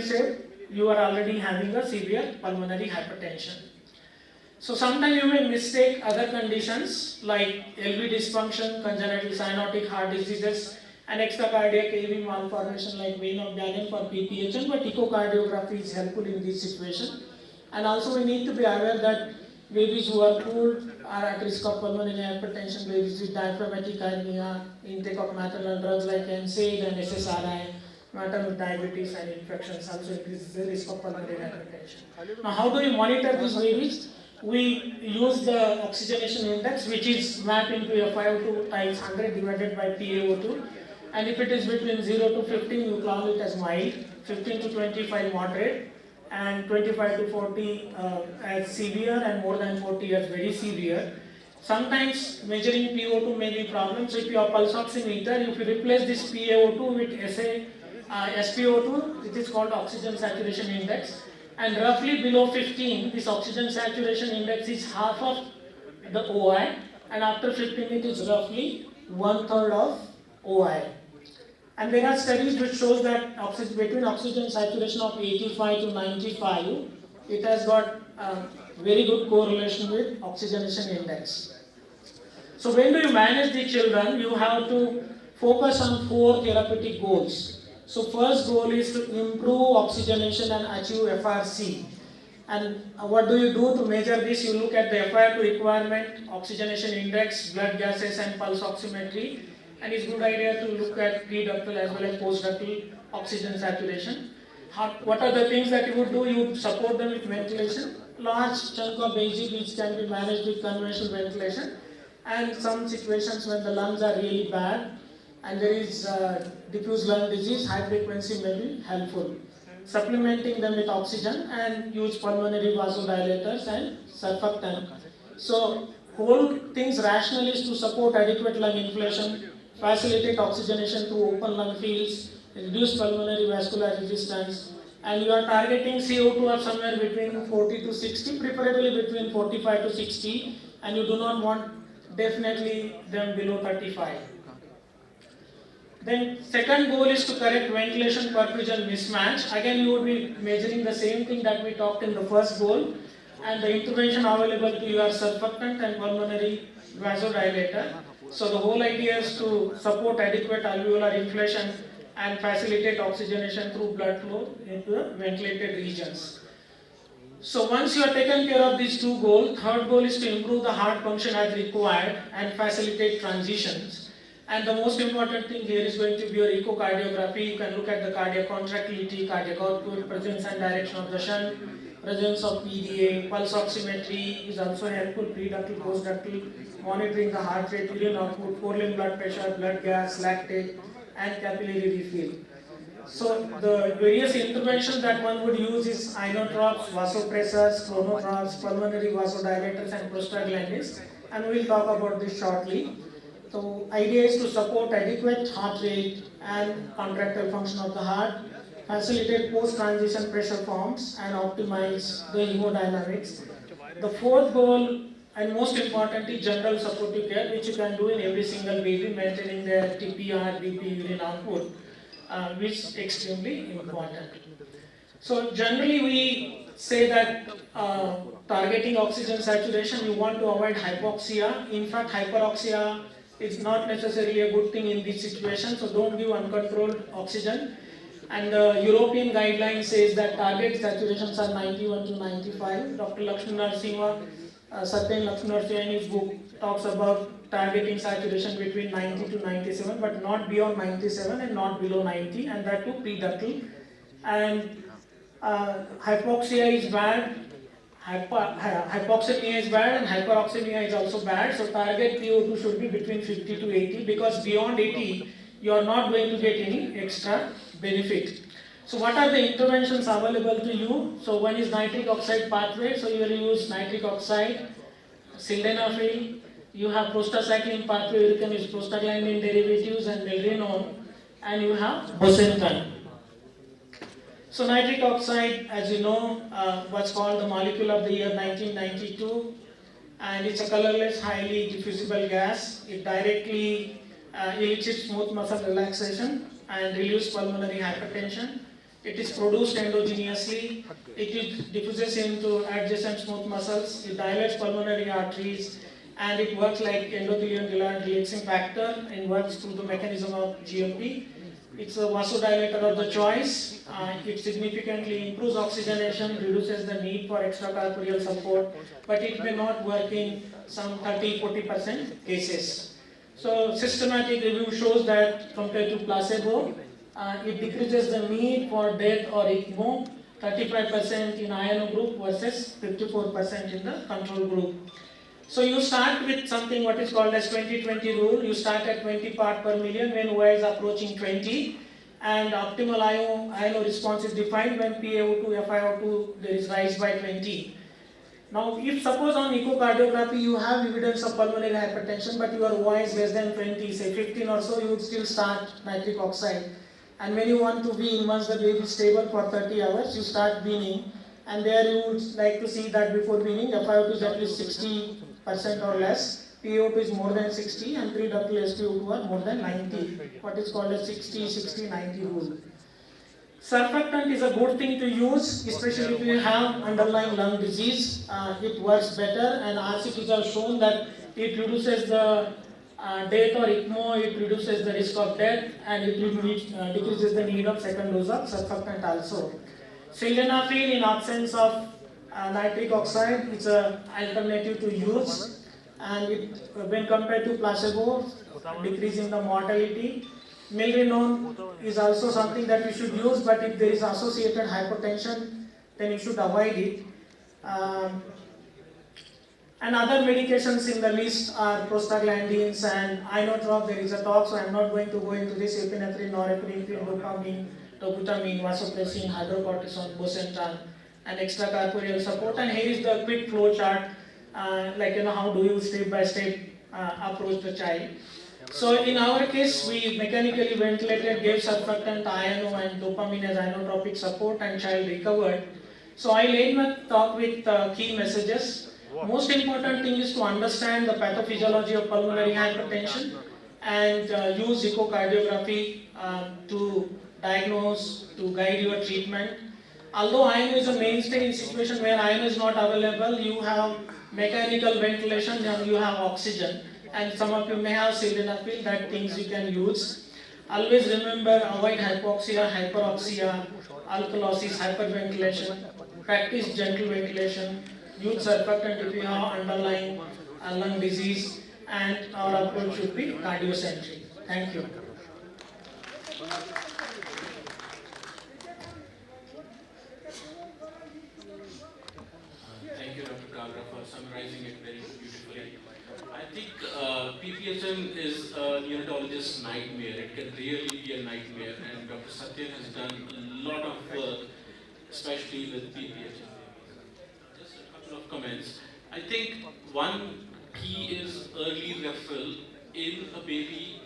say you are already having a severe pulmonary hypertension. So sometimes you may mistake other conditions like LV dysfunction, congenital cyanotic heart diseases, and extracardiac AV malformation like vein of Daniel for PPHN, but echocardiography is helpful in this situation. And also we need to be aware that babies who are pooled are at risk of pulmonary hypertension, babies with diaphragmatic hernia, intake of maternal drugs like NSAID and SSRI, maternal diabetes and infections also increases the risk of pulmonary hypertension. Now how do we monitor these babies? We use the oxygenation index, which is mapped into FiO2 times 100 divided by PaO2. And if it is between 0 to 15, you call it as mild, 15 to 25 moderate, and 25 to 40 as severe, and more than 40 as very severe. Sometimes measuring PO2 may be a problem. So if you have pulse oximeter, if you replace this PaO2 with SpO2, it is called oxygen saturation index. And roughly below 15, this oxygen saturation index is half of the OI, and after 15 it is roughly 1/3 of OI. And there are studies which shows that between oxygen saturation of 85 to 95, it has got very good correlation with oxygenation index. So when do you manage the children? You have to focus on 4 therapeutic goals. So first goal is to improve oxygenation and achieve FRC. And what do you do to measure this? You look at the FiO2 requirement, oxygenation index, blood gases and pulse oximetry. And it's a good idea to look at pre-ductal as well as post-ductal oxygen saturation. What are the things that you would do? You would support them with ventilation. Large chunk of AG which can be managed with conventional ventilation. And some situations when the lungs are really bad and there is diffuse lung disease, high frequency may be helpful. Supplementing them with oxygen and use pulmonary vasodilators and surfactant. So whole things rational is to support adequate lung inflation, facilitate oxygenation through open lung fields, reduce pulmonary vascular resistance, and you are targeting CO2 of somewhere between 40 to 60, preferably between 45 to 60, and you do not want definitely them below 35. Then second goal is to correct ventilation perfusion mismatch. Again, you would be measuring the same thing that we talked in the first goal, and the intervention available to you are surfactant and pulmonary vasodilator. So the whole idea is to support adequate alveolar inflation and facilitate oxygenation through blood flow into the ventilated regions. So once you have taken care of these 2 goals, third goal is to improve the heart function as required and facilitate transitions. And the most important thing here is going to be your echocardiography. You can look at the cardiac contractility, cardiac output, presence and direction of the shunt, presence of PDA, pulse oximetry is also helpful, pre-ductal, post-ductal, monitoring the heart rate, urine output, forelimb blood pressure, blood gas, lactate, and capillary refill. So the various interventions that one would use is inotropes, vasopressors, chronotropes, pulmonary vasodilators, and prostaglandins, and we will talk about this shortly. So idea is to support adequate heart rate and contractile function of the heart, facilitate post-transition pressure forms, and optimize the hemodynamics. The fourth goal and most importantly, general supportive care, which you can do in every single baby, maintaining their TPR, BP, urine output, which is extremely important. So generally we say that targeting oxygen saturation, you want to avoid hypoxia. In fact, hyperoxia is not necessarily a good thing in this situation, so don't give uncontrolled oxygen. And the European guideline says that target saturations are 91 to 95. Dr. Lakshminarasimha, Satyen Lakshminarasimha in his book talks about targeting saturation between 90 to 97, but not beyond 97 and not below 90, and that too pre-ductal. And hypoxia is bad, hypoxemia is bad, and hyperoxemia is also bad. So target PO2 should be between 50 to 80, because beyond 80 you are not going to get any extra benefit. So what are the interventions available to you? So one is nitric oxide pathway. So you will use nitric oxide, sildenafil. You have prostacyclin pathway, you can use prostaglandin derivatives and milrinone, and you have bosentan. So nitric oxide, as you know, was called the molecule of the year 1992, and it's a colorless, highly diffusible gas. It directly elicits smooth muscle relaxation and relieves pulmonary hypertension. It is produced endogenously. It diffuses into adjacent smooth muscles. It dilates pulmonary arteries, and it works like endothelial relaxing factor and works through the mechanism of GMP. It's a vasodilator of the choice. It significantly improves oxygenation, reduces the need for extracorporeal support, but it may not work in some 30-40% cases. So systematic review shows that compared to placebo, it decreases the need for DET or ECMO, 35% in INO group versus 54% in the control group. So you start with something what is called as 20-20 rule. You start at 20 part per million when OI is approaching 20, and optimal INO response is defined when PaO2, FiO2 there is rise by 20. Now, if suppose on echocardiography you have evidence of pulmonary hypertension, but your OI is less than 20, say 15 or so, you would still start nitric oxide. And when you want to wean, once the baby is stable for 30 hours, you start weaning. And there you would like to see that before weaning, FiO2 is at least 60% or less, PaO2 is more than 60, and 3-SpO2 are more than 90, what is called a 60-60-90 rule. Surfactant is a good thing to use, especially if you have underlying lung disease. It works better, and RCTs have shown that it reduces the death or ECMO, it reduces the risk of death, and it decreases the need of second dose of surfactant also. Sildenafil, in absence of nitric oxide, is an alternative to use, and it, when compared to placebo, decreasing the mortality. Milrinone is also something that you should use, but if there is associated hypertension, then you should avoid it. And other medications in the list are prostaglandins and inotrop. There is a talk, so I am not going to go into this. Epinephrine, norepinephrine, dopamine, dobutamine, vasopressin, hydrocortisone, bosentan, and extracorporeal support. And here is the quick flow chart, how do you step by step approach the child. So in our case, we mechanically ventilated, gave surfactant, INO and dopamine as inotropic support, and child recovered. So I'll end my talk with key messages. Most important thing is to understand the pathophysiology of pulmonary hypertension and use echocardiography to diagnose, to guide your treatment. Although INO is a mainstay in situation where INO is not available, you have mechanical ventilation and you have oxygen. And some of you may have sildenafil, that things you can use. Always remember, avoid hypoxia, hyperoxia, alkalosis, hyperventilation. Practice gentle ventilation. Use surfactant if you have underlying lung disease, and our approach should be cardiocentric. Thank you. Thank you, Dr. Kabra, for summarizing it very beautifully. I think PPHN is a neonatologist's nightmare. It can really be a nightmare, and Dr. Satyan has done a lot of work, especially with PPHN. Just a couple of comments. I think one key is early referral in a baby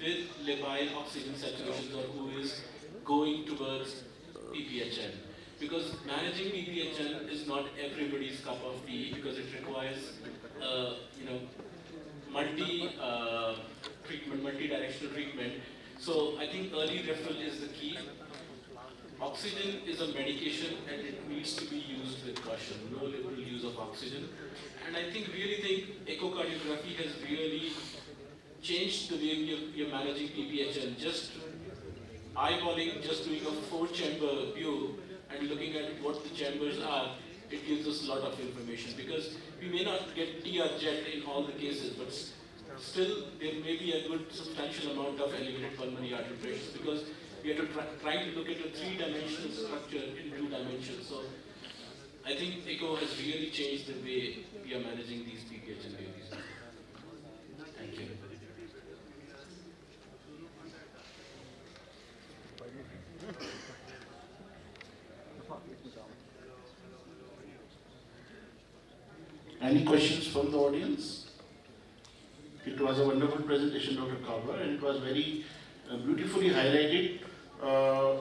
with labile oxygen saturations or who is going towards PPHN. Because managing PPHN is not everybody's cup of tea, because it requires multi-directional treatment. So I think early referral is the key. Oxygen is a medication and it needs to be used with caution. No liberal use of oxygen. And I really think echocardiography has really changed the way we are managing PPHN. Just eyeballing, just doing a 4-chamber view and looking at what the chambers are, it gives us a lot of information, because we may not get TR jet in all the cases, but still there may be a good substantial amount of elevated pulmonary artery pressures, because we are trying to look at a 3-dimensional structure in 2 dimensions. So I think echo has really changed the way we are managing these PPHN babies. Thank you. Any questions from the audience? It was a wonderful presentation, Dr. Kabra, and it was very beautifully highlighted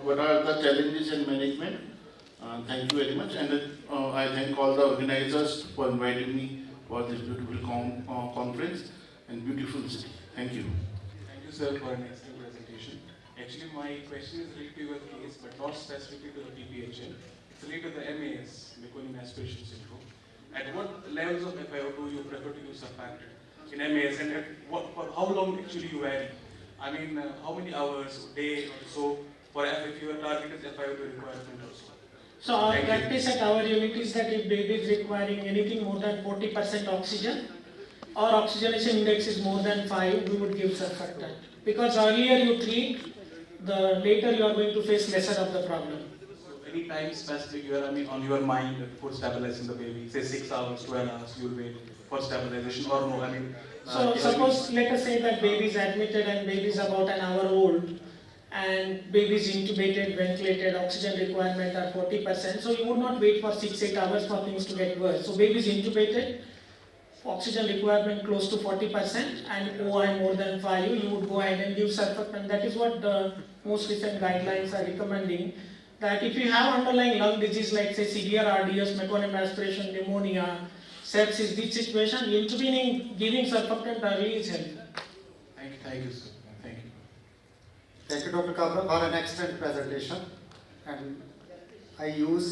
what are the challenges in management. Thank you very much, and I thank all the organizers for inviting me for this beautiful conference and beautiful city. Thank you. Thank you, sir, for an excellent presentation. Actually, my question is related to your case, but not specifically to the PPHN. It's related to the MAS, meconium aspiration syndrome. At what levels of FiO do you prefer to use surfactant in MAS, and for how long actually you vary? I mean, how many hours, day or so, for if your target is FiO2 requirement also? So our practice at our unit is that if baby is requiring anything more than 40% oxygen, or oxygenation index is more than 5, we would give surfactant. Because earlier you treat, the later you are going to face lesser of the problem. So any time specific you are, I mean, on your mind for stabilizing the baby, say 6 hours, 12 hours, you will wait for stabilization or no? I mean, so suppose, let us say that baby is admitted and baby is about an hour old, and baby is intubated, ventilated, oxygen requirement are 40%, so you would not wait for 6-8 hours for things to get worse. So baby is intubated, oxygen requirement close to 40% and OI more than 5, you would go ahead and give surfactant. That is what the most recent guidelines are recommending, that if you have underlying lung disease like say severe RDS, meconium aspiration, pneumonia, sepsis, this situation, intervening, giving surfactant early is helpful. Thank you, sir. Thank you. Thank you, Dr. Kabra, for an excellent presentation. And I use